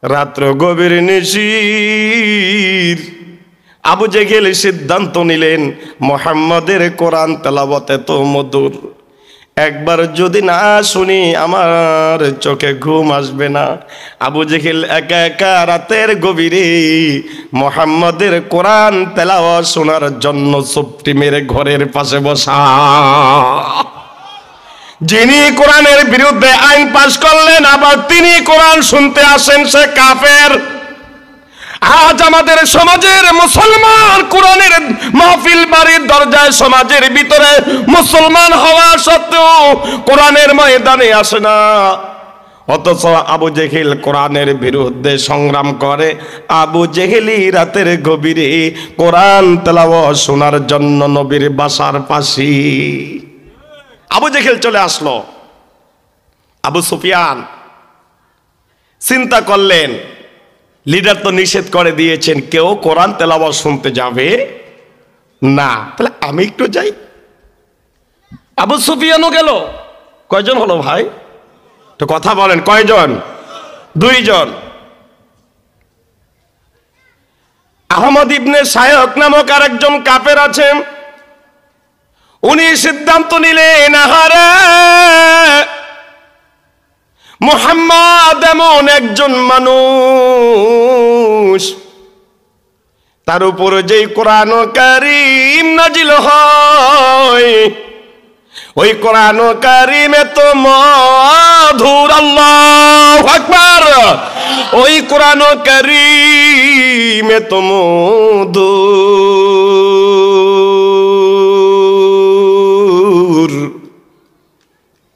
রাত্র গভীর নিশির আবু জেহেল সিদ্ধান্ত নিলেন, মুহাম্মাদের কোরআন তেলাওয়াত এত মধুর, একবার যদি না শুনি আমার চোখে ঘুম আসবে না। আবু জেহেল একা একা রাতের গভীরে মুহাম্মাদের কোরআন তেলাওয়াত শোনার জন্য চুপটি মেরে ঘরের পাশে বসা। যিনি কোরআনের বিরুদ্ধে আইন পাশ করলেন আবার তিনি কোরআন শুনতে আসেন, সে কাফের। আজ আমাদের সমাজের মুসলমান কোরআনের মাহফিল বাড়ির দরজায় সমাজের ভিতরে মুসলমান হওয়া সত্ত্বেও কোরআনের ময়দানে আসে না, অথচ আবু জেহেল কোরআনের বিরুদ্ধে সংগ্রাম করে। আবু জেহেলি রাতের গভীরে কোরআন তেলাওয়াত শোনার জন্য নবীর বাসার পাশে আবু জেহেল চলে আসলো। আবু সুফিয়ান চিন্তা করলেন, লিডার তো নিষেধ করে দিয়েছেন কেউ কোরআন তেলাওয়াত শুনতে যাবে না, তাহলে আমি একটু যাই। আবু সুফিয়ানও গেল। কয়জন হলো ভাই? তো কথা বলেন, কয়জন? দুইজন। আহমদ ইবনে শায়খ নামক আরেকজন কাফের আছেন, উনি সিদ্ধান্ত নিলেন, আহারে মুহাম্মদ এমন একজন মানুষ, তার উপর যেই কোরআন কারীম নাজিল হয় ওই কোরআন কারীমে তো মধুর, আল্লাহু আকবার, ওই কোরআন কারীমে তো মধুর,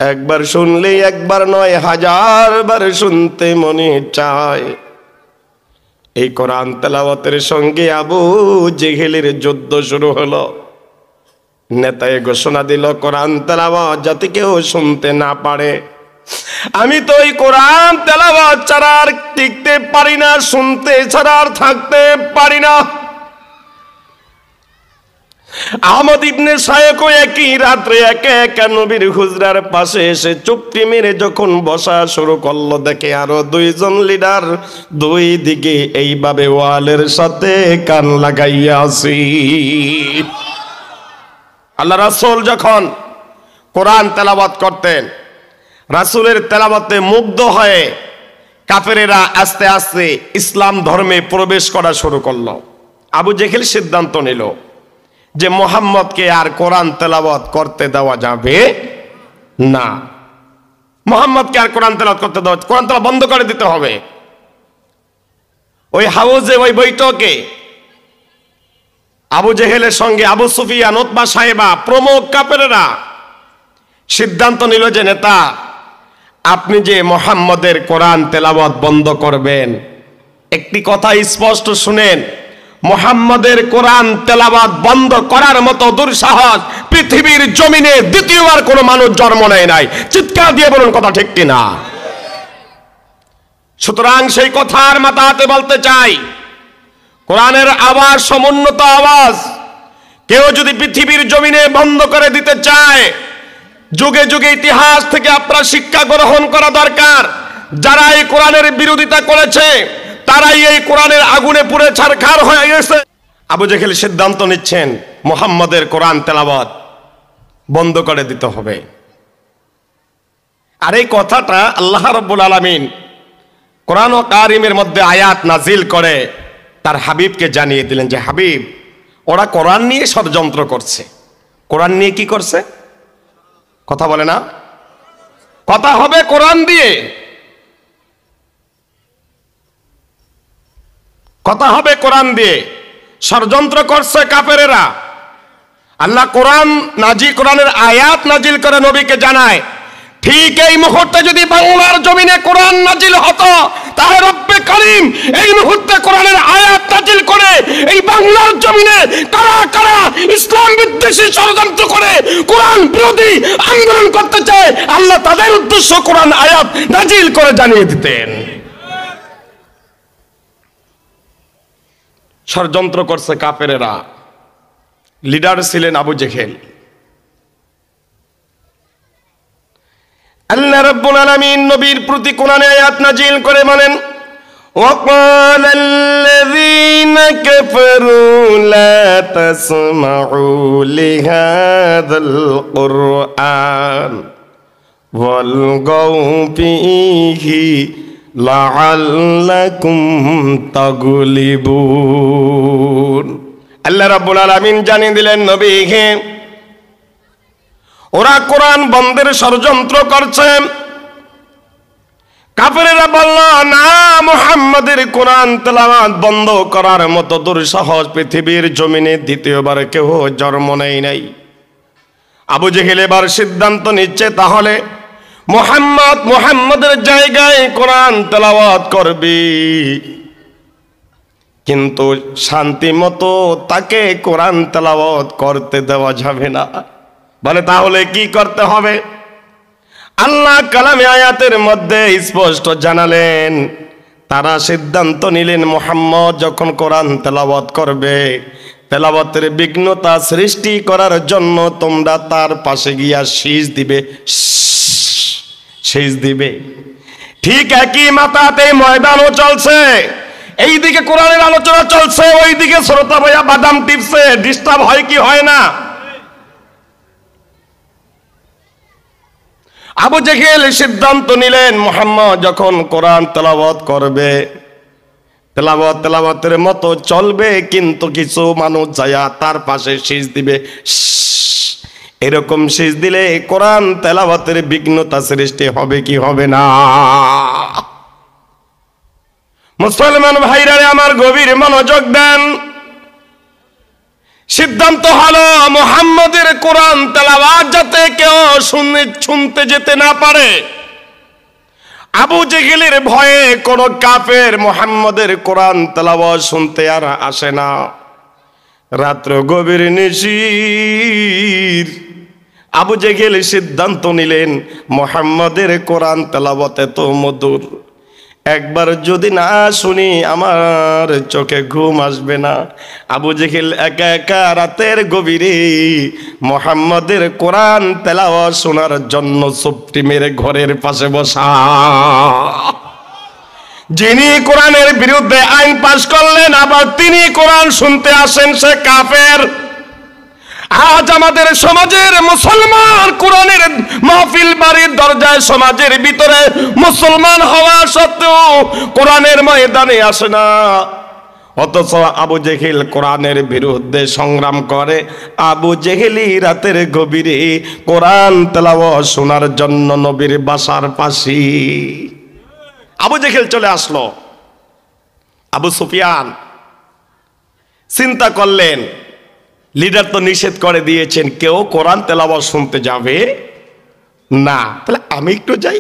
একবার শুনলে একবার নয় হাজার বার শুনতে মনে চায়। এই কোরআন তেলাওয়াতের সঙ্গে আবু জেহেলের যুদ্ধ শুরু হলো। নেতায় ঘোষণা দিল, কোরআন তেলাওয়াত যাতে কেউ শুনতে না পারে। আমি তো এই কোরআন তেলাওয়াত ছাড়া আর টিকতে পারি না, শুনতে ছাড়া আর থাকতে পারি না। আহমদ ইবনে শায়খ একই রাত্রে একা একা নবীর হুজরার পাশে এসে চুপটি মেরে যখন বসা শুরু করলো, দেখে আরো দুইজন লিডার দুই দিকে এইভাবে ওয়ালের সাথে কান লাগাইয়া আছি। আল্লাহ রাসূল যখন কোরআন তেলাওয়াত করতেন, রাসূলের তেলাওয়াতে মুগ্ধ হয়ে কাফেরেরা আস্তে আস্তে ইসলাম ধর্মে প্রবেশ করা শুরু করলো। আবু জেহেল সিদ্ধান্ত নিল যে মুহাম্মদকে আর কোরআন তেলাওয়াত করতে দেওয়া যাবে না, মুহাম্মদকে আর কোরআন তেলাওয়াত করতে দেওয়া, কোরআন তেলাওয়াত বন্ধ করে দিতে হবে। ওই হাউজে, ওই বৈঠকে আবু জেহেলের সঙ্গে আবু সুফিয়ান, উতবা, সাইবা প্রমুখ কাফেরেরা সিদ্ধান্ত নিল যে নেতা, আপনি যে মুহাম্মদের কোরআন তেলাওয়াত বন্ধ করবেন, একটি কথা স্পষ্ট শুনেন, মুহাম্মদের কোরআন তেলাওয়াত বন্ধ করার মতো দুঃসাহস পৃথিবীর জমিনে দ্বিতীয়বার কোনো মানুষ জন্ম নেয় নাই। চিৎকার দিয়ে বলুন কথা ঠিক কিনা? সুতরাং সেই কথার মাথাতে বলতে চাই, কোরআনের আওয়াজ সমুন্নত আওয়াজ কেউ যদি পৃথিবীর জমিনে বন্ধ করে দিতে চায়, যুগে যুগে ইতিহাস থেকে আপনারা শিক্ষা গ্রহণ করা দরকার। যারা এই কোরআনের বিরোধিতা করেছে তারাই এই কোরআনের আগুনে পুড়ে ছারখার হয়ে গেছে। আবু জেহেল সিদ্ধান্ত নিচ্ছেন মুহাম্মদের কোরআন তেলাওয়াত বন্ধ করে দিতে হবে। আর এই কথাটা আল্লাহ রাব্বুল আলামিন কোরআন কারীমের মধ্যে আয়াত নাজিল করে তার হাবিবকে জানিয়ে দিলেন যে, হাবিব, ওরা কোরআন নিয়ে ষড়যন্ত্র করছে। কোরআন নিয়ে কি করছে? কথা বলে না? কথা হবে কোরআন দিয়ে, কথা হবে কোরআন দিয়ে। ষড়যন্ত্র করছে কাফেরেরা। আল্লাহ কোরআনের আয়াত নাজিল করে নবীকে জানায়, ঠিক এই মুহূর্তে যদি বাংলার জমিনে কোরআন নাজিল হতো তাহলে রব্বে কারীম এই মুহূর্তে কোরআনের আয়াত নাজিল করে এই বাংলার জমিনে কারা কারা ইসলাম বিদ্বেষী ষড়যন্ত্র করে কোরআন বিরোধী আন্দোলন করতে চায়, আল্লাহ তাদের উদ্দেশ্য কোরআন আয়াত নাজিল করে জানিয়ে দিতেন। ষড়যন্ত্র করছে কাফেরেরা। লিডার ছিলেন আবু জেহেল। আল্লাহ রাব্বুল আলামিন নবীর প্রতি কোরআনে আয়াত নাজিল করে বলেন, وقال الذين كفروا لا تسمعوا لهذا القرآن والغوا فيه لعلكم تغلبون। আল্লাহ রাব্বুল আলামিন জানিয়ে দিলেন নবীকে, ওরা কোরআন বন্ধের ষড়যন্ত্র করছে। কাফেরেরা বলল, না, মুহাম্মাদের কোরআন তেলাওয়াত বন্ধ করার মতো দুঃসাহস পৃথিবীর জমিনে দ্বিতীয়বার কেউ জন্ম নেয় নাই। আবু জেহেল এবার সিদ্ধান্ত নিচ্ছে, তাহলে মুহাম্মাদের জায়গায় কোরআন তেলাওয়াত করবি, কিন্তু শান্তি মতো তাকে কোরআন তেলাওয়াত করতে দেওয়া যাবে না। বলে, তাহলে কি করতে হবে? আল্লাহ কালামে আয়াতের মধ্যে স্পষ্ট জানালেন। তারা সিদ্ধান্ত নিলেন, মুহাম্মদ যখন কোরআন তেলাওয়াত করবে, তেলাওয়াতের বিঘ্নতা সৃষ্টি করার জন্য তোমরা তার পাশে গিয়া শীষ দিবে। ঠিক একই মাথাতে ময়দানও চলছে, এইদিকে কোরআনের আলোচনা চলছে, ওইদিকে শ্রোতা ভাইয়া বাদাম টিপছে। ডিস্টার্ব হয় কি হয় না? আবু জেহেল সিদ্ধান্ত নিলেন, মুহাম্মদ যখন কোরআন তেলাওয়াত করবে, তেলাওয়াতের মতো চলবে, কিন্তু কিছু মানুষ যায়া তার পাশে শীষ দিবে। এরকম শীষ দিলে কোরআন তেলাওয়াতের বিঘ্নতা সৃষ্টি হবে কি হবে না? মুসলমান ভাইরা আমার, গভীর মনোযোগ দেন। সিদ্ধান্ত হলো, মুহাম্মাদের কোরআন তেলাওয়াত যাতে কেউ শুনতে যেতে না পারে। আবু জেহেলের ভয়ে কোন কাফের মুহাম্মাদের কোরআন তেলাওয়াত শুনতে আর আসে না। রাত্র গভীর নিশির আবু জেহেল সিদ্ধান্ত নিলেন, মুহাম্মাদের কোরআন তেলাওয়াত এত মধুর, একবার যদি না শুনি আমার চোখে ঘুম আসবে না। আবু জেহেল একা একা রাতের গভীরে মুহাম্মাদের কোরআন তেলাওয়াত শোনার জন্য চুপটি মেরে ঘরের পাশে বসা। যিনি কোরআনের বিরুদ্ধে আইন পাশ করলেন, আবার তিনি কোরআন শুনতে আসেন, সে কাফের। আজ আমাদের সমাজের মুসলমান কোরআনের মাহফিল বাড়ির দরজায় সমাজের ভিতরে মুসলমান হওয়া সত্ত্বেও কোরআনের ময়দানে আসে না। অথচ আবু জেহেল কোরআনের বিরুদ্ধে সংগ্রাম করে। আবু জেহেলি রাতের গভীরে কোরআন তেলাওয়াত শোনার জন্য নবীর বাসার পাশে আবু জেহেল চলে আসলো। আবু সুফিয়ান চিন্তা করলেন, লিডার তো নিষেধ করে দিয়েছেন কেউ কোরআন তেলাওয়াত শুনতে যাবে না, তাহলে আমি একটু যাই।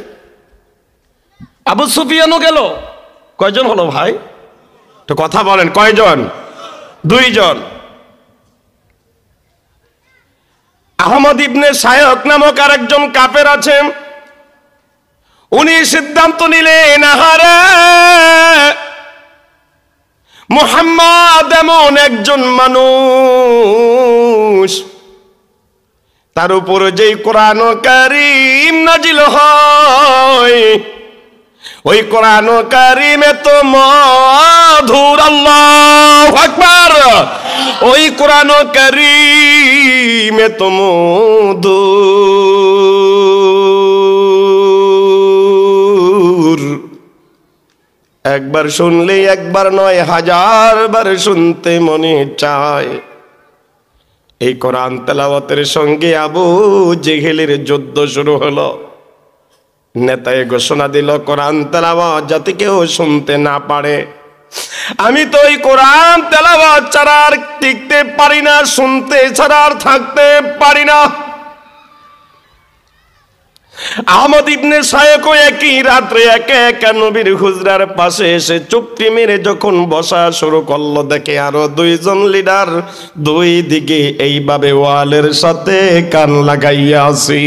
আবু সুফিয়ানও গেল। কয়জন হলো ভাই? তো কথা বলেন, কয়জন? দুইজন। আহমদ ইবনে শায়খ নামক আরেকজন কাফের আছেন। উনি সিদ্ধান্ত নিলেন, আহারে মুহাম্মদ এমন একজন মানুষ, তার উপর যেই কোরআন কারীম নাজিল হয়, ওই কোরআন কারীমে তো মধুর, আল্লাহু আকবার, ওই কোরআন কারীমে তো মধুর, একবার শুনলে একবার নয়, 1000 বার শুনতে মনে চায়। এই কোরআন তেলাওয়াতের সঙ্গে আবু জেহেলের যুদ্ধ শুরু হলো। নেতায় ঘোষণা দিল, কোরআন তেলাওয়াত যাতে কেউ শুনতে না পারে। আমি তো ওই কোরআন তেলাওয়াত ছাড়া আর টিকতে পারি না, শুনতে ছাড়া আর থাকতে পারি না। আহমদ ইবনে শায়খ একই রাত্রে একা একা নবীর হুজরার পাশে এসে চুপটি মেরে যখন বসা শুরু করলো, দেখে আরো দুইজন লিডার দুই দিকে এইভাবে ওয়ালের সাথে কান লাগাইয়া আছি।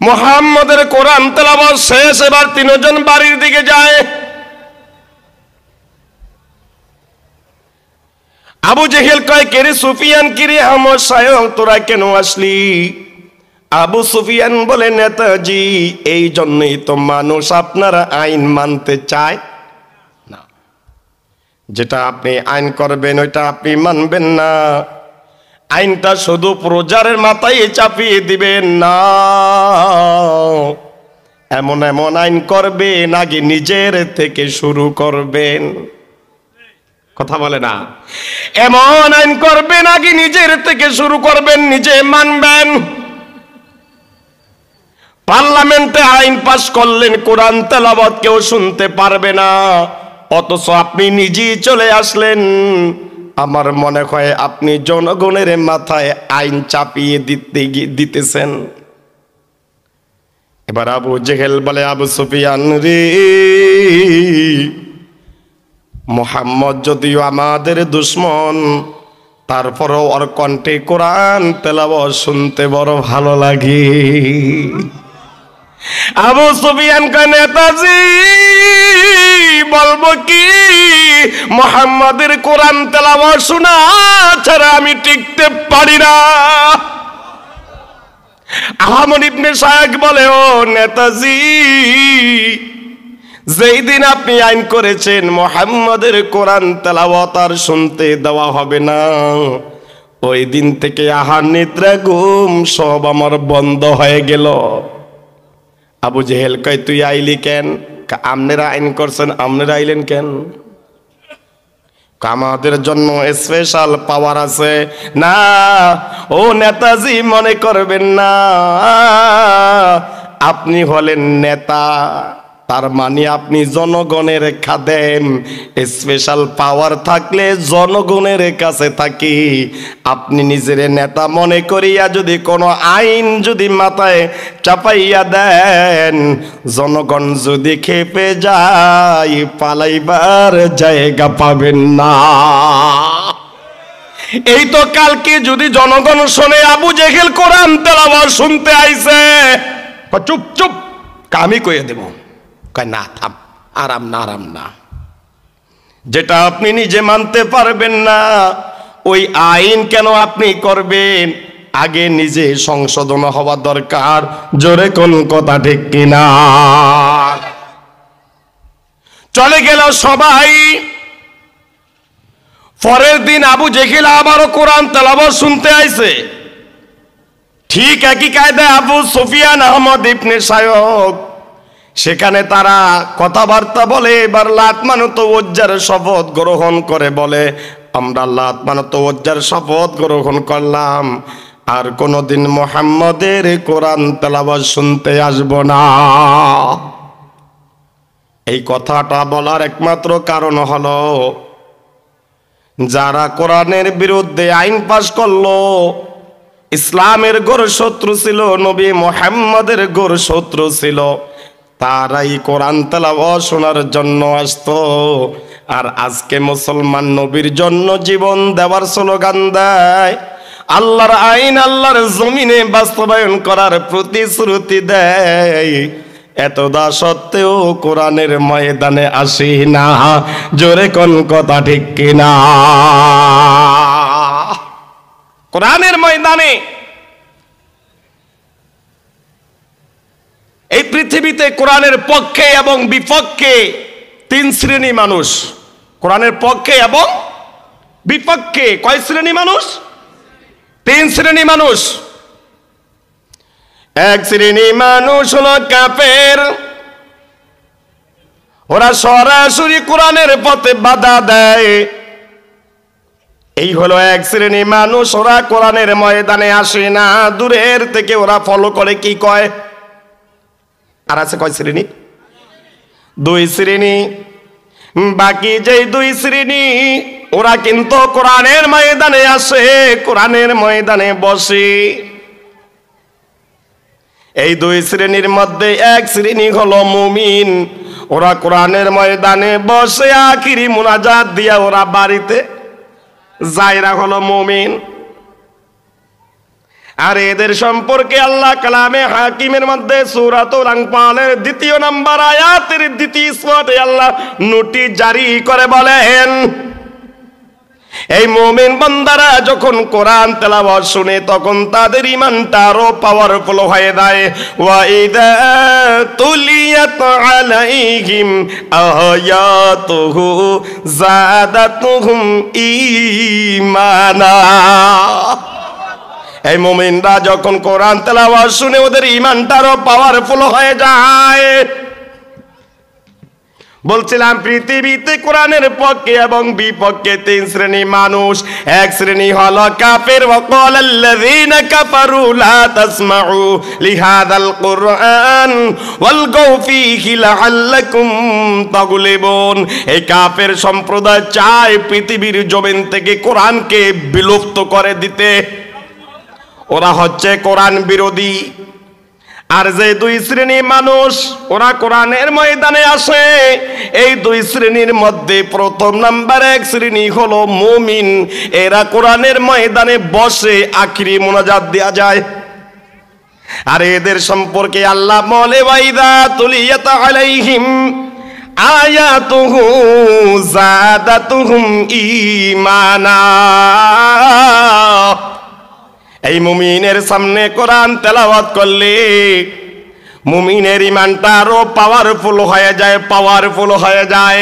মুহাম্মাদের কোরআন তেলাওয়াত শেষ, এবার তিনজন বাড়ির দিকে যায়। আবু জেহেল কয়, কে রে সুফিয়ান, কি রে আহমদ শায়খ, তোরা কেন আসলি? আবু সুফিয়ান বলে, নেতাজি এই জন্যই তো মানুষ আপনারা আইন মানতে চায় না। যেটা আপনি আইন করবেন ওইটা আপনি মানবেন না, আইনটা শুধু প্রজারের মাথায় চাপিয়ে দিবেন না, এমন এমন আইন করবেন আগে নিজের থেকে শুরু করবেন। কথা বলে না? এমন আইন করবেন আগে নিজের থেকে শুরু করবেন, নিজে মানবেন। পার্লামেন্টে আইন পাস করলেন, কোরআন তেলাওয়াত কেউ শুনতে পারবে না, অথচ আপনি নিজেই চলে আসলেন। আমার মনে হয় আপনি জনগণের মাথায় আইন চাপিয়ে দিতেছেন। এবার আবু জেহেল বলে, আবু সুফিয়ান রে, মুহাম্মদ যদিও আমাদের দুশমন, তারপরও ওর কণ্ঠে কোরআন তেলাওয়াত শুনতে বড় ভালো লাগে। আবু সুফিয়ান কা নেতাজি বলবো কি, মুহাম্মাদের কোরআন তেলাওয়াত শোনা ছাড়া আমি টিকতে পারি না। আহমদ ইবনে শায়খ বলে, ও নেতাজি, যেই দিন আপনি আইন করেছেন মুহাম্মাদের কোরআন তেলাওয়াত আর শুনতে দেওয়া হবে না, ওই দিন থেকে আহার নিদ্রা ঘুম সব আমার বন্ধ হয়ে গেল। আবু জেহেল কয়, তুই আইলি কেন? আপনারা আইন করছেন, আপনারা আইলেন কেন? আমাদের জন্য স্পেশাল পাওয়ার আছে। না ও নেতাজি, মনে করবেন না, আপনি হলেন নেতা, তার মানে আপনি জনগণের খাদেম। স্পেশাল পাওয়ার থাকলে জনগণের কাছে থাকি। আপনি নিজের নেতা মনে করিয়া যদি কোনো আইন যদি মাথায় চাপাইয়া দেন, জনগণ যদি খেপে যায়, পালাইবার জায়গা পাবেন না। এই তো কালকে যদি জনগণ শোনে আবু জেহেল কোরআন তেলাওয়াত শুনতে আইছে, চুপ চুপ, আমি কইয়ে দেব। কয় না, থাম, আরাম না, আরাম না। যেটা আপনি নিজে মানতে পারবেন না, ওই আইন কেন আপনি করবেন? আগে নিজে সংশোধন হওয়া দরকার। জোরে কোন কথা ঠিক কিনা? চলে গেল সবাই। পরের দিন আবু জেহেল আবারও কোরআন তেলাওয়াত শুনতে আইছে। ঠিক একই কায়দায় আবু সুফিয়ান আহমদ ইবনে শায়খ, সেখানে তারা কথাবার্তা বলে। এবার লাত মানত ওজ্জার শপথ গ্রহণ করে বলে, আমরা লাত মানত ওজ্জার শপথ গ্রহণ করলাম, আর কোনোদিন মুহাম্মাদের কোরআন তেলাওয়াত শুনতে আসব না। এই কথাটা বলার একমাত্র কারণ হলো, যারা কোরআনের বিরুদ্ধে আইন পাশ করলো, ইসলামের ঘোর শত্রু ছিল, নবী মুহাম্মাদের ঘোর শত্রু ছিল, তারাই কোরআন তেলাওয়াত শোনার জন্য আসতো। আর আজকে মুসলমান নবীর জন্য জীবন দেওয়ার স্লোগান দেয়, আল্লাহর আইন আল্লাহর জমিনে বাস্তবায়ন করার প্রতিশ্রুতি দেয়। এতদা সত্ত্বেও কোরআনের ময়দানে আসি না। জোরে কোন কথা ঠিক কিনা? কোরআনের ময়দানে এই পৃথিবীতে কোরআনের পক্ষে এবং বিপক্ষে তিন শ্রেণী মানুষ। কোরআনের পক্ষে এবং বিপক্ষে কয় শ্রেণী মানুষ? তিন শ্রেণী মানুষ। এক শ্রেণী মানুষ হলো কাফের, ওরা সরাসরি কোরআনের পথে বাধা দেয়। এই হলো এক শ্রেণী মানুষ, ওরা কোরআনের ময়দানে আসে না, দূরের থেকে ওরা ফলো করে। কি কয়? আর আছে কয় শ্রেণী? দুই শ্রেণী। বাকি যেই দুই শ্রেণী, ওরা কিন্তু কোরআনের ময়দানে আসে, কোরআনের ময়দানে বসে। এই দুই শ্রেণীর মধ্যে এক শ্রেণী হলো মুমিন, ওরা কোরআনের ময়দানে বসে আখিরি মুনাজাত দিয়া ওরা বাড়িতে যায়রা হলো মুমিন। আর এদের সম্পর্কে আল্লাহ কালামে হাকিমের মধ্যে সূরাতুল আনফালের 2 নম্বর আয়াতের 2 স্পটে আল্লাহ নোটিশ জারি করে বলেন, এই মুমিন বান্দারা যখন কোরআন তেলাওয়াত শুনে তখন তাদের ঈমানটা আরো পাওয়ারফুল হয়ে যায়। ওয়া ইযা তুলিয়াত আলাইহিম আয়াতুহু যাদাতুহুম ঈমানা। এই মুমিনরা যখন কোরআন তেলাওয়াত শুনে ওদের ঈমানটা আরো পাওয়ারফুল হয়ে যায়। বলছিলাম পৃথিবীতে কোরআনের পক্ষে এবং বিপক্ষে তিন শ্রেণী মানুষ। এক শ্রেণী হলো কাফের, ওয়াকালাল্লাযীনা কাফারু লা তাসমাউ লিহাযাল কুরআন ওয়ালগাউ ফীহি লাআল্লাকুম তাগলিবুন। এই কাফের সম্প্রদায় চায় পৃথিবীর জমিন থেকে কোরআনকে বিলুপ্ত করে দিতে। ওরা হচ্ছে কোরআন বিরোধী। আর যে দুই শ্রেণী মানুষ ওরা কোরআনের ময়দানে আসে, এই দুই শ্রেণীর মধ্যে প্রথম নাম্বার এক শ্রেণী হলো মুমিন। এরা কোরআনের ময়দানে বসে আখিরি মোনাজাত দেয়া যায়। আর এদের সম্পর্কে আল্লাহ বলে ওয়াইদা তুলিয়াত আলাইহিম আয়াতুহু যাদাতুহুম ঈমানা। এই মুমিনের সামনে কোরআন তেলাওয়াত করলে মুমিনের ঈমানটা আরো পাওয়ারফুল হয়ে যায়, পাওয়ারফুল হয়ে যায়।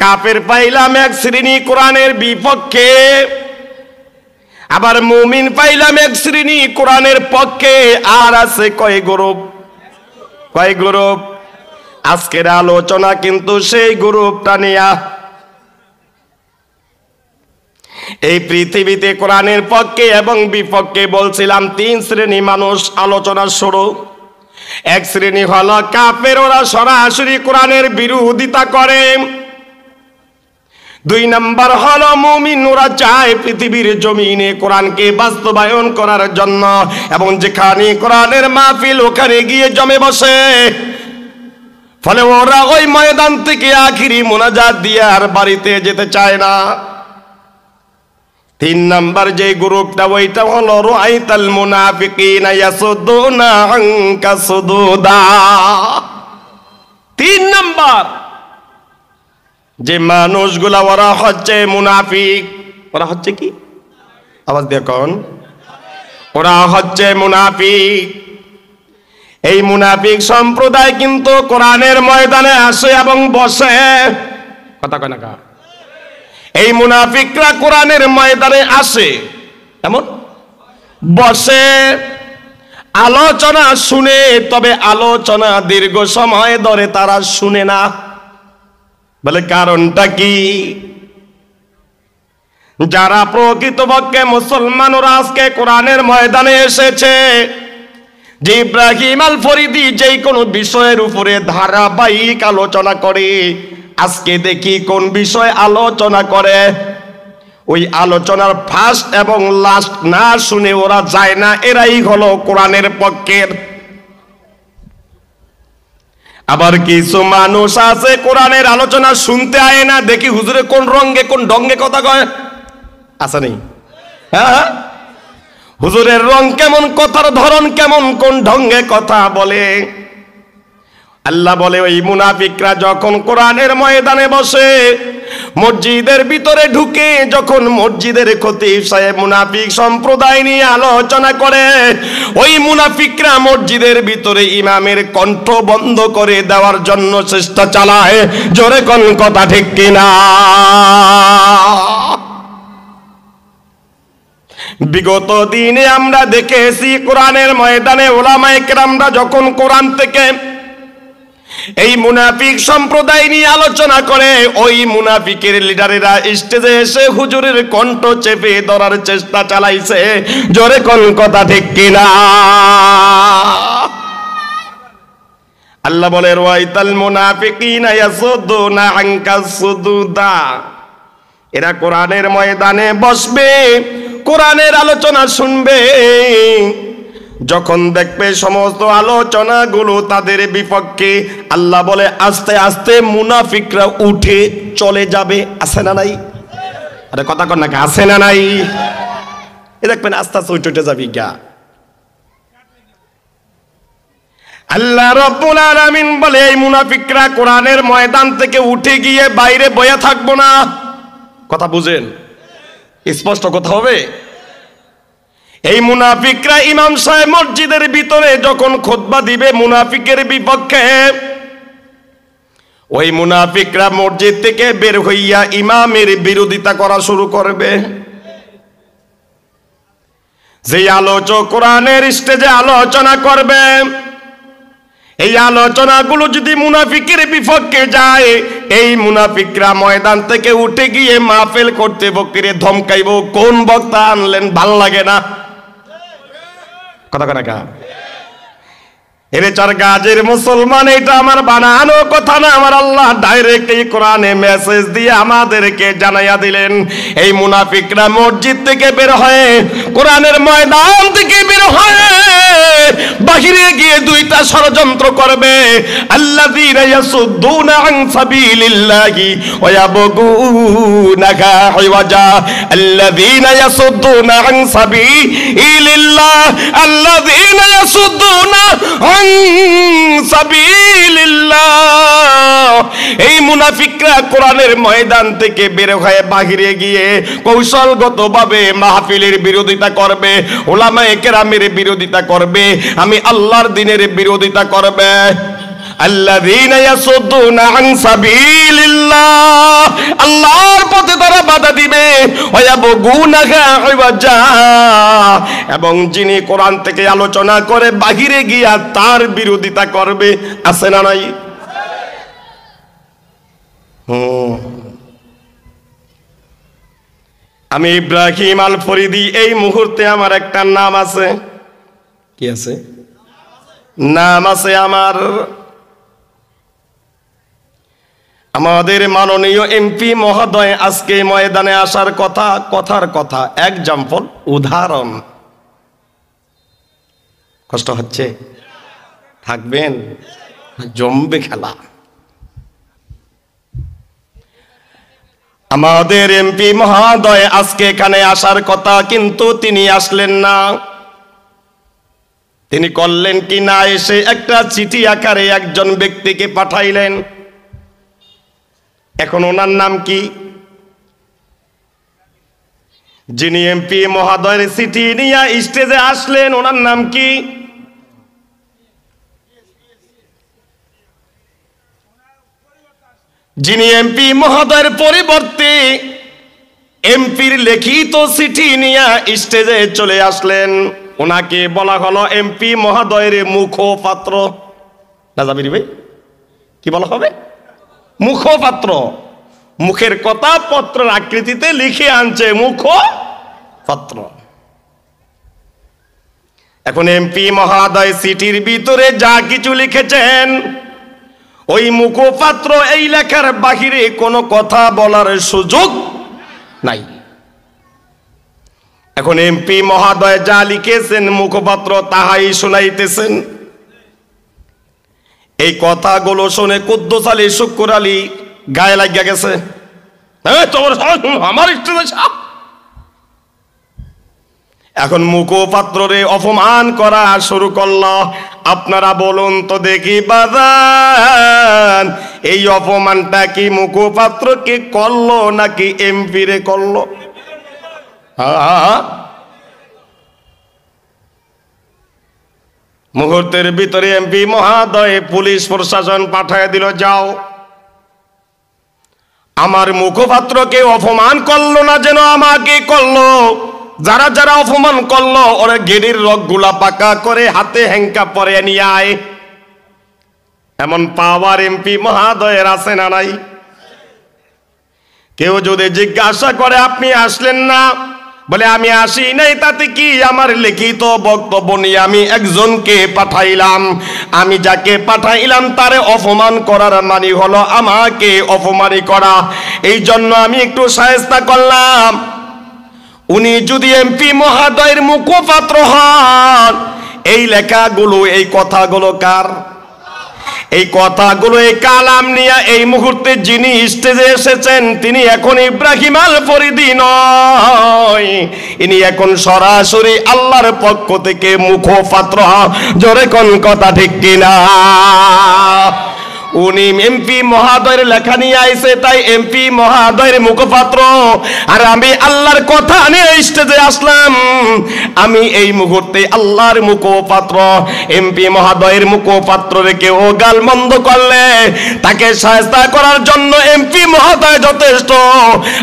কাফের পাইলাম এক শ্রেণী কোরআনের বিপক্ষে, আবার মুমিন পাইলাম এক শ্রেণী কোরআনের পক্ষে। আর আছে কয় গ্রুপ, কয় গ্রুপ। আজকের আলোচনা কিন্তু সেই গ্রুপটা নিয়া। এই পৃথিবীতে কোরআনের পক্ষে এবং বিপক্ষে বলছিলাম তিন শ্রেণী মানুষ আলোচনা শুরু। এক শ্রেণী হলো কাফের, ওরা সরাসরি কোরআনের বিরোধিতা করে। দুই নাম্বার হলো মুমিন, ওরা চায় পৃথিবীর জমিনে কোরআনকে বাস্তবায়ন করার জন্য এবং যেখানে কোরআনের মাহফিল ওখানে গিয়ে জমে বসে। ফলে ওরা ওই ময়দান থেকে আখিরি মোনাজাত দিয়ে আর বাড়িতে যেতে চায় না। তিন নাম্বার যে গ্রুপটা ওইটা হলো রাআইতাল মুনাফিকিনা ইয়াসুদুনা আনকা সুদুদা। তিন নাম্বার যে মানুষগুলা ওরা হচ্ছে মুনাফিক। ওরা হচ্ছে কি? আওয়াজ দিয়ে কোন? ওরা হচ্ছে মুনাফিক। এই মুনাফিক সম্প্রদায় কিন্তু কোরআনের ময়দানে আসে এবং বসে। কথা কয় না কা? এই মুনাফিকরা কোরআনের ময়দানে আসে এমন বসে, আলোচনা শুনে, তবে আলোচনা দীর্ঘ সময় ধরে তারা শুনে না। বলে কারণটা কি? যারা প্রকৃতপক্ষে মুসলমান ওরা আজকে কোরআনের ময়দানে এসেছে, যে ইব্রাহিম আল ফরিদি যেই কোনো বিষয়ের উপরে ধারাবাহিক আলোচনা করে, আজকে দেখি কোন বিষয় আলোচনা করে। ওই আলোচনার ফার্স্ট এবং লাস্ট না শুনে ওরা যায় না। এরাই হলো কোরআনের পক্ষের। আবার কিছু মানুষ আছে কোরআনের আলোচনা শুনতে আয় না, দেখি হুজুরে কোন রঙ্গে কোন ঢঙ্গে কথা কয়। আছে নেই? হ্যাঁ, হুজুরের রং কেমন, কথার ধরন কেমন, কোন ঢঙ্গে কথা বলে। আল্লাহ বলে ওই মুনাফিকরা যখন কোরআনের ময়দানে বসে, মসজিদের ভিতরে ঢুকে যখন মসজিদের খতিব সাহেব মুনাফিক সম্প্রদায় নিয়ে আলোচনা করে, ওই মুনাফিকরা মসজিদের ভিতরে ইমামের কণ্ঠ বন্ধ করে দেওয়ার জন্য চেষ্টা চালায়। জোরে কোন কথা ঠিক কিনা? বিগত দিনে আমরা দেখেছি কোরআনের ময়দানে ওলামায়ে কেরামরা যখন কোরআন থেকে এই মুনাফিক সম্প্রদায় নিয়ে আলোচনা করে, ওই মুনাফিকের লিডারেরা স্টেজে এসে হুজুরের কণ্ঠ চেপে ধরার চেষ্টা চালাইছে। জোরে কোন কথা ঠিক কিনা? আল্লাহ বলে রাআইতাল মুনাফিকিনা ইয়াসুদুনা আনকা সুদুদা। এরা কোরআনের ময়দানে বসবে, কোরআনের আলোচনা শুনবে, যখন দেখবে সমস্ত আলোচনাগুলো তাদের বিপক্ষে, আল্লাহ বলে আস্তে আস্তে মুনাফিকরা উঠে চলে যাবে। আছে না নাই? আরে কথা কন না, আছে না নাই? এ দেখবেন আস্তে আস্তে উঠে যাবি গা। আল্লাহ রাব্বুল আলামিন বলে এই মুনাফিকরা কোরআনের ময়দান থেকে উঠে গিয়ে বাইরে বয়ে থাকবো না। কথা বুঝেন, স্পষ্ট কথা হবে। এই মুনাফিকরা ইমাম সাহেব মসজিদের ভিতরে যখন খুতবা দিবে মুনাফিকের বিপক্ষে, ওই মুনাফিকরা মসজিদ থেকে বের হইয়া ইমামের বিরোধিতা করা শুরু করবে। যে আলোচক কোরআনের স্টেজে আলোচনা করবে, এই আলোচনাগুলো যদি মুনাফিকের বিপক্ষে যায়, এই মুনাফিকরা ময়দান থেকে উঠে গিয়ে মাহফিল করতে বক্তৃরে ধমকাইব, কোন বক্তা আনলেন, ভাল লাগে না। কথা কথা এর চার গাজের মুসলমান, এটা আমার বানানো কথা না, আমার আল্লাহ ডাইরেক্ট এই কোরআনে মেসেজ দিয়ে আমাদেরকে জানাইয়া দিলেন। এই মুনাফিকরা মসজিদ থেকে বের হয়ে, কোরআনের ময়দান থেকে বের হয়ে বাহিরে গিয়ে দুইটা ষড়যন্ত্র করবে। আল্লাযীনা ইয়াসুদ্দুনা আন সাবিলিল্লাহি ওয়া ইয়াবগুনাহা ইওয়াজা, আল্লাযীনা ইয়াসুদ্দুনা আন সাবিলিল্লাহ, আল্লাযীনা ইয়াসুদ্দুনা সাবিলিল্লাহ। এই মুনাফিকরা কোরআনের ময়দান থেকে বের হয়ে বাহিরে গিয়ে কৌশলগতভাবে মাহফিলের বিরোধিতা করবে, উলামায়ে কেরামের বিরোধিতা করবে, আমি আল্লাহর দ্বীনের বিরোধিতা করবে। আল্লাযীনা ইয়াসুদ্দুনা আন সাবিলিল্লাহ, আল্লাহর পথে তারা বাধা দিবে। ওয়া ইয়াবগুনাহা ইওয়াজা, এবং যিনি কোরআন থেকে আলোচনা করে বাহিরে গিয়া তার বিরোধিতা করবে। আছে না নাই? আমি ইব্রাহিম আল ফরিদি, এই মুহূর্তে আমার একটা নাম আছে। কি আছে? নাম আছে আমার। আমাদের মাননীয় এমপি মহোদয় আজকে ময়দানে আসার কথা, কথার কথা, এক্সাম্পল, উদাহরণ। কষ্ট হচ্ছে? থাকবেন, জমবে খেলা। আমাদের এমপি মহোদয় আজকে এখানে আসার কথা, কিন্তু তিনি আসলেন না। তিনি করলেন কি না, এসে একটা চিঠি আকারে একজন ব্যক্তিকে পাঠাইলেন। এখন ওনার নাম কি? যিনি এমপি মহোদয়ের চিঠি নিয়ে স্টেজে আসলেন, ওনার নাম কি? যিনি এমপি মহোদয়ের পরিবর্তে এমপির লিখিত চিঠি নিয়ে স্টেজে চলে আসলেন, ওনাকে বলা হলো এমপি মহোদয়ের মুখপাত্র। না জাবির ভাই, কি বলা হবে? মুখপাত্র। মুখের কথা পত্রের আকৃতিতে লিখে আনছে, মুখপাত্র। এখন এমপি মহোদয় চিঠির ভিতরে যা কিছু লিখেছেন, ওই মুখপাত্র এই লেখার বাহিরে কোনো কথা বলার সুযোগ নাই। এখন এমপি মহোদয় যা লিখেছেন, মুখপাত্র তাহাই শুনাইতেছেন। এই কথাগুলো শুনে কুদ্দুস আলী শুক্কুর আলী গায়ে লাগিয়া গেছে। আমার এখন মুখপাত্ররে অপমান করা শুরু করল। আপনারা বলুন তো দেখি বাজান, এই অপমানটা কি মুখপাত্রকে করলো নাকি এমপি রে করলো? মুহূর্তের ভিতরে এমপি মহোদয় পুলিশ প্রশাসন পাঠায় দিল, যাও আমার মুখপাত্রকে অপমান করলো না যেন আমাকে করলো। যারা যারা অপমান করলো ওরা গেড়ির রগগুলা পাকা করে হাতে হ্যাঙ্কা পরে নিয়ে আয়। এমন পাওয়ার এমপি মহোদয়ের আছে না নাই? কেউ যদি জিজ্ঞাসা করে আপনি আসলেন না, বলে আমি আসি নাই, তাতে কি? আমার লিখিত বক্তব্য নিয়ে আমি একজনকে পাঠাইলাম, আমি যাকে পাঠাইলাম তারে অপমান করার মানে হলো আমাকে অপমানই করা। এই জন্য আমি একটু শায়েস্তা করলাম। উনি যদি এমপি মহোদয়ের মুখপাত্র হন, এই লেখাগুলো, এই কথাগুলো কার? এই কথাগুলো, এই কালাম নিয়ে এই মুহূর্তে যিনি স্টেজে এসেছেন, তিনি এখন ইব্রাহিম আল ফরিদি নয়, ইনি এখন সরাসরি আল্লাহর পক্ষ থেকে মুখপাত্র। জোরে কোন কথা ঠিক কিনা? উনি এমপি মহাদয়ের লেখা নিয়ে আইছে, তাই এমপি মহাদয়ের মুখপাত্র। আর আমি আল্লাহর কথা নিয়ে স্টেজে আসলাম। আমি এই মুহূর্তে আল্লাহর মুখপাত্র। এমপি মহাদয়ের মুখপাত্ররে কেউ গালমন্দ করলে তাকে শায়েস্তা করার জন্য এমপি মহাদয় যথেষ্ট,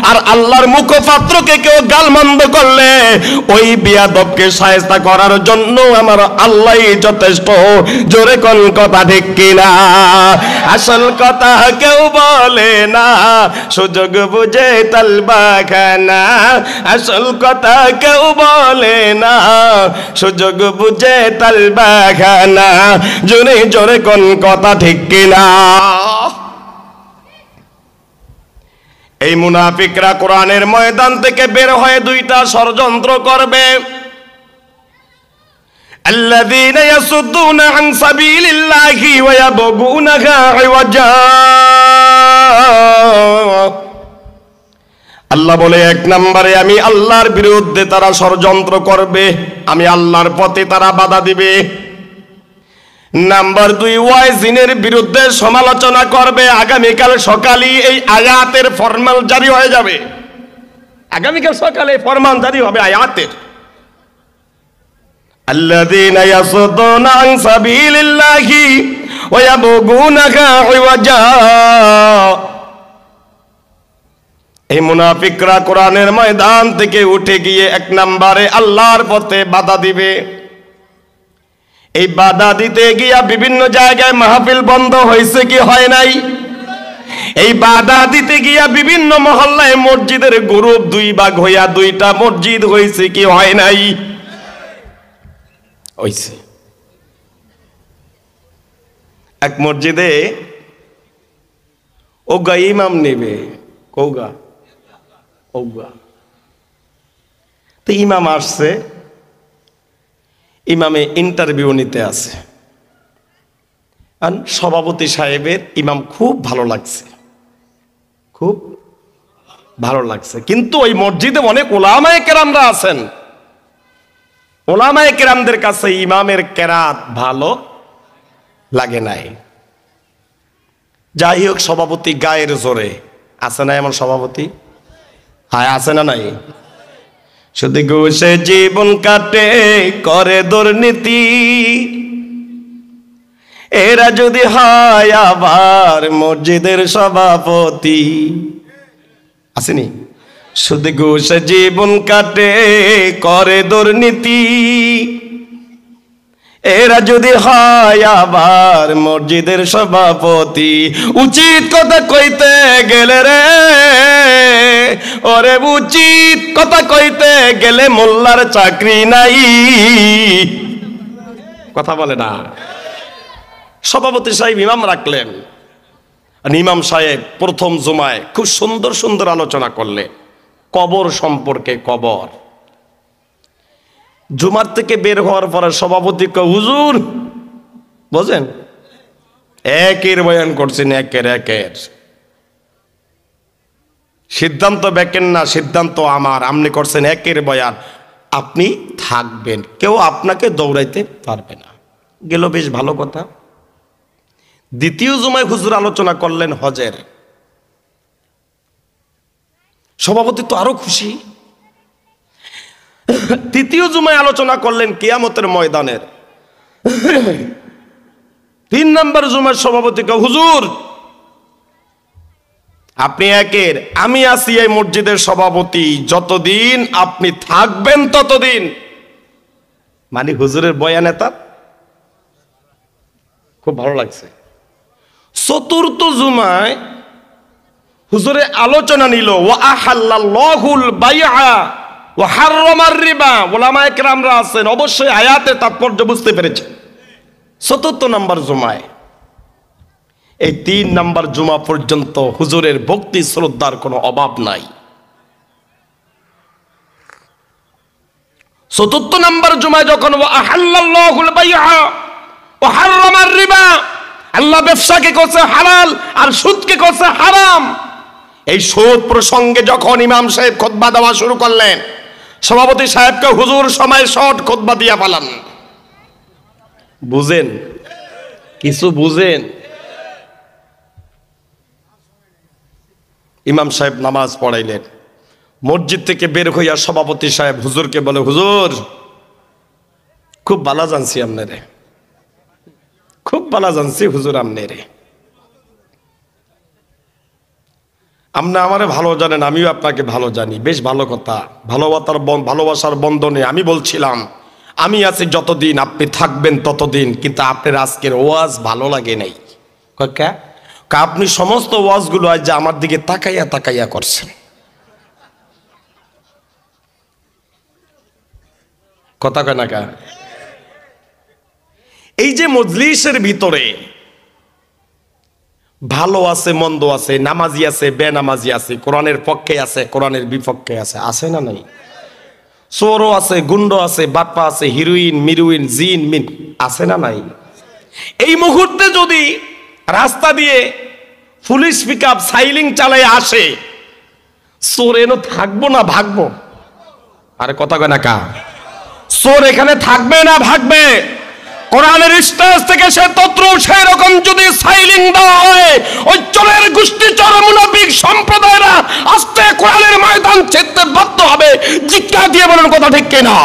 আর আল্লাহর মুখপাত্রকে কেউ গালমন্দ করলে ওই বিয়াদবকে শায়েস্তা করার জন্য আমার আল্লাহই যথেষ্ট। জোরে কোন কথা ঠিক কিনা? আসল কথা কেউ বলে না, সুযোগ বুঝে তালবা খানা। আসল কথা কেউ বলে না, সুযোগ বুঝে তালবা খানা। জোরে জোরে কোন কথা ঠিক কিনা? এই মুনাফিকরা কোরআনের ময়দান থেকে বের হয়ে দুইটা ষড়যন্ত্র করবে। الذين يصدون عن سبيل الله ويبغونها عوجا। আল্লাহ বলে এক নম্বরে আমি আল্লাহর বিরুদ্ধে তারা ষড়যন্ত্র করবে, আমি আল্লাহর পথে তারা বাধা দিবে। নাম্বার 2, ওয়াইজিনের বিরুদ্ধে সমালোচনা করবে। আগামীকাল সকালেই এই আয়াতের ফরমান জারি হয়ে যাবে। আগামীকাল সকালে ফরমান জারি হবে আয়াতের। الذين يصدون عن سبيل الله ويبغونها عوجا। এই মুনাফিকরা কোরআনের ময়দান থেকে উঠে গিয়ে এক নম্বরে আল্লাহর পথে বাধা দিবে। এই বাধা দিতে গিয়া বিভিন্ন জায়গায় মাহফিল বন্ধ হয়েছে কি হয় নাই? এই বাধা দিতে গিয়া বিভিন্ন মহল্লায় মসজিদের গ্রুপ 2 ভাগ হইয়া 2টা মসজিদ হয়েছে কি হয় নাই? হইছে। এক মসজিদে ওগা ইমাম নেবে, কৌগা ওগা। তো ইমাম আসছে, ইমামে ইন্টারভিউ নিতে আছে। আর সভাপতি সাহেবের ইমাম খুব ভালো লাগছে, খুব ভালো লাগছে। কিন্তু ওই মসজিদে অনেক ওলামায়ে কেরামরা আছেন। ওলামায়ে কেরামদের কাছে ইমামের কেরাত ভালো লাগে নাই। যাই হোক, সভাপতি গায়ের জোরে আছে না এমন সভাপতি? হ্যাঁ, আছে না নাই? শুধু ঘুষে জীবন কাটে, করে দুর্নীতি, এরা যদি হয় আবার মসজিদের সভাপতি। আসেনি? শুধু ঘুষে জীবন কাটে, করে দুর্নীতি, এরা যদি হয় আবার মসজিদের সভাপতি। উচিত কথা কইতে গেলে রে, ওরে উচিত কথা কইতে গেলে মোল্লার চাকরি নাই। কথা বলে না। সভাপতি সাহেব ইমাম রাখলেন। ইমাম সাহেব প্রথম জুমায় খুব সুন্দর সুন্দর আলোচনা করলেন কবর সম্পর্কে। কবর জুমার থেকে বের হওয়ার পরে সভাপতি কয়, হুজুর বোঝেন, একের বয়ান করছেন, একের সিদ্ধান্ত বেকেন না, সিদ্ধান্ত আমার। আপনি করছেন একের বয়ান, আপনি থাকবেন, কেউ আপনাকে দৌড়াইতে পারবে না। গেল, বেশ ভালো কথা। দ্বিতীয় জুমায় হুজুর আলোচনা করলেন হজের। সভাপতি তো আরো খুশি। তৃতীয় জুমায় আলোচনা করলেন কিয়ামতের ময়দানের। 3 নম্বর জুমার সভাপতি কয়, হুজুর আপনি একের, আমি আছি এই মসজিদের সভাপতি, যতদিন আপনি থাকবেন ততদিন। মানে হুজুরের বয়ানে তার খুব ভালো লাগছে। চতুর্থ জুমায় হুজুরে আলোচনা নিল, ওয়া আহাল্লাল্লাহুল বাইআ ওয়া হাররামার রিবা। উলামায়ে কেরামরা আছেন, অবশ্যই আয়াতের তাৎপর্য বুঝতে পেরেছেন। চতুর্থ নম্বর জুমায়, এই 3 নম্বর জুমা পর্যন্ত হুজুরের ভক্তি শ্রদ্ধার কোনো অভাব নাই। চতুর্থ নম্বর জুমায় যখন ওয়া আহাল্লাল্লাহুল বাইআ ওয়া হাররামার রিবা, আল্লাহ ব্যবসাকে করছে হালাল আর সুদকে করছে হারাম, এই সুদ প্রসঙ্গে যখন ইমাম সাহেব খুতবা দেওয়া শুরু করলেন, সভাপতি সাহেবকে হুজুর সময় শর্ট খুতবা দিয়া পালান। বুঝেন? কিছু বুঝেন? ইমাম সাহেব নামাজ পড়াইলেন, মসজিদ থেকে বের হইয়া সভাপতি সাহেব হুজুরকে বলে, হুজুর খুব ভালো জানছি আপনারে, খুব ভালো জানছি হুজুর আপনারে, আপনি আমারে ভালো জানেন, আমিও আপনাকে ভালো জানি, বেশ ভালো কথা, ভালোবাসার বন্ধনে আমি বলছিলাম আমি আছি যতদিন আপনি থাকবেন ততদিন, কিন্তু আপনার আজকের ওয়াজ ভালো লাগে নাই। আপনি সমস্ত ওয়াজগুলো আজ যে আমার দিকে তাকাইয়া তাকাইয়া করছেন, কথা কয় না কা? এই যে মজলিসের ভিতরে ভালো আছে মন্দ আছে, নামাজি আছে বেনামাজি আছে, কোরআনের পক্ষে আছে কোরআনের বিপক্ষে আছে, আছে না নাই? চোরও আছে, গুন্ড আছে, বাপ্পা আছে, হিরোইন মিরুইন জিন মিন, আছে না নাই? এই মুহূর্তে যদি রাস্তা দিয়ে পুলিশ পিকআপ সাইলিং চালায় আসে, চোর এনো থাকবো না ভাগবো? আরে কথা কয় না কা? চোর এখানে থাকবে না ভাগবে? কোরআনের স্টেজ থেকে সে তত্র সেই রকম যদি সাইলিং দেওয়া হয়, ওই চোরের গোষ্ঠী চোর মুনাফিক সম্প্রদায়রা আস্তে কোরআনের ময়দান ছেড়তে বাধ্য হবে। জিজ্ঞাসা দিয়ে বলেন কথা ঠিক কিনা?